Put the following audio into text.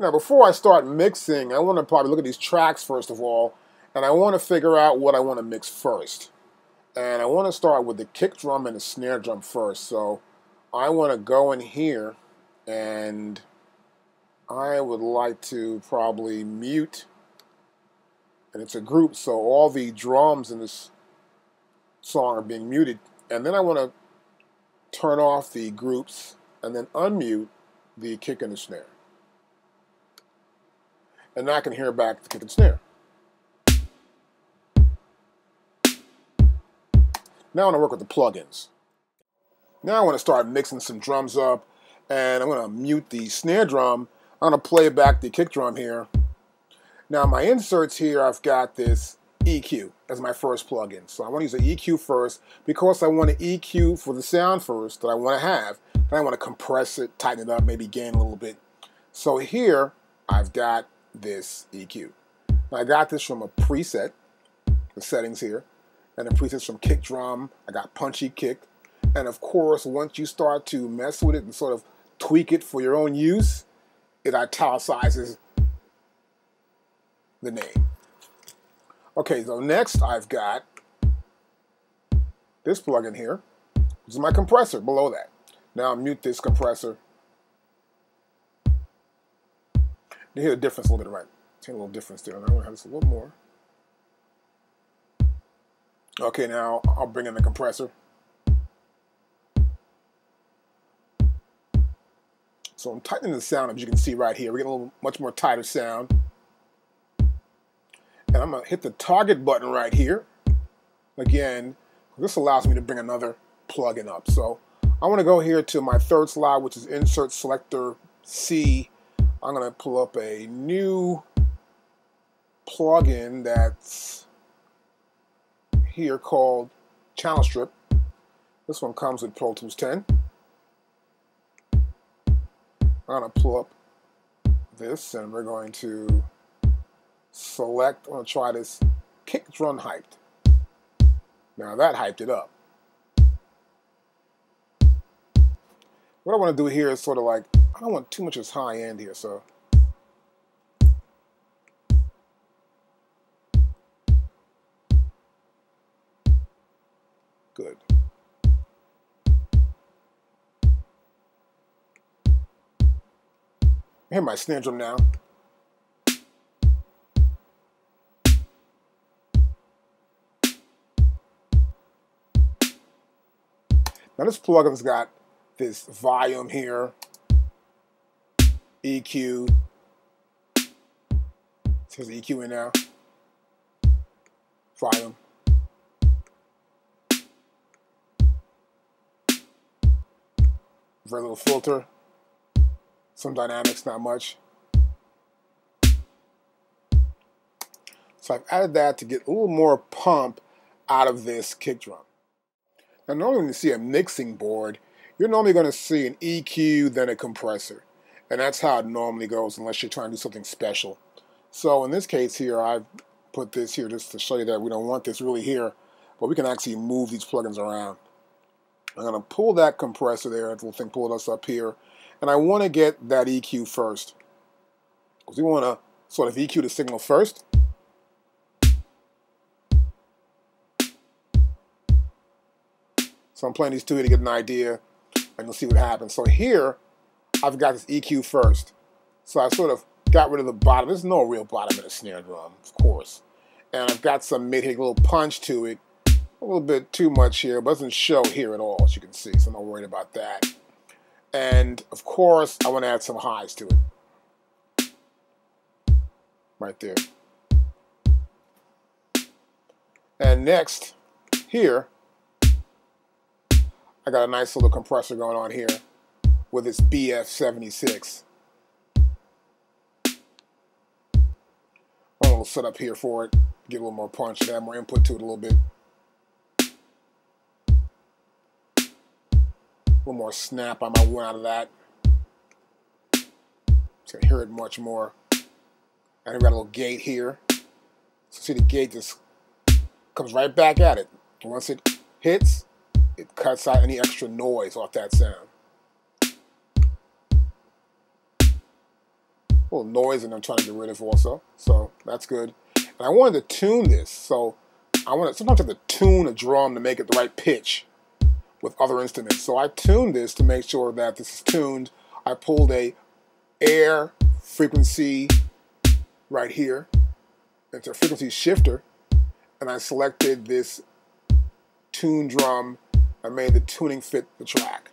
Now, before I start mixing, I want to probably look at these tracks first of all, and I want to figure out what I want to mix first. And I want to start with the kick drum and the snare drum first. So I want to go in here, and I would like to probably mute, and it's a group, so all the drums in this song are being muted. And then I want to turn off the groups and then unmute the kick and the snare. And now I can hear back the kick and snare. Now I want to work with the plugins. Now I want to start mixing some drums up, and I'm going to mute the snare drum. I'm going to play back the kick drum here. Now my inserts here, I've got this EQ as my first plugin. So I want to use the EQ first because I want to EQ for the sound first that I want to have. Then I want to compress it, tighten it up, maybe gain a little bit. So here I've got this EQ. Now I got this from a preset, the settings here, and the presets from kick drum. I got punchy kick. And of course, once you start to mess with it and sort of tweak it for your own use, it italicizes the name. Okay, so next I've got this plugin here. This is my compressor below that. Now I'll mute this compressor. You hear the difference a little bit, right? See a little difference there. Now I want to have this a little more. Okay, now I'll bring in the compressor. So I'm tightening the sound, as you can see right here. We're getting a little much more tighter sound. And I'm going to hit the target button right here. Again, this allows me to bring another plugin up. So I want to go here to my third slot, which is Insert Selector C. I'm going to pull up a new plugin that's here called Channel Strip. This one comes with Pro Tools 10. I'm going to pull up this, and we're going to select, I'm going to try this kick drum hyped. Now that hyped it up. What I want to do here is sort of like, I don't want too much as high end here, so. Good. I hear my snare drum now. Now this plugin's got this volume here, EQ. It says EQ in now. Volume. Very little filter. Some dynamics, not much. So I've added that to get a little more pump out of this kick drum. Now normally when you see a mixing board, you're normally going to see an EQ, then a compressor. And that's how it normally goes unless you're trying to do something special. So in this case here, I've put this here just to show you that we don't want this really here, but we can actually move these plugins around. I'm going to pull that compressor there, that little thing pulled us up here, and I want to get that EQ first. Because we want to sort of EQ the signal first. So I'm playing these two here to get an idea, and you'll see what happens. So here, I've got this EQ first. So I sort of got rid of the bottom. There's no real bottom in a snare drum, of course. And I've got some mid here, a little punch to it. A little bit too much here, but doesn't show here at all, as you can see, so I'm not worried about that. And, of course, I want to add some highs to it. Right there. And next, here, I got a nice little compressor going on here with its BF76. A little setup here for it, get a little more punch and add more input to it a little bit. A little more snap I might want out of that. So I hear it much more. And I've got a little gate here. So see the gate just comes right back at it. And once it hits, it cuts out any extra noise off that sound. A little noise, and I'm trying to get rid of also. So that's good. And I wanted to tune this. So sometimes I have to tune a drum to make it the right pitch with other instruments. So I tuned this to make sure that this is tuned. I pulled a air frequency right here into a frequency shifter, and I selected this tune drum. I made the tuning fit the track.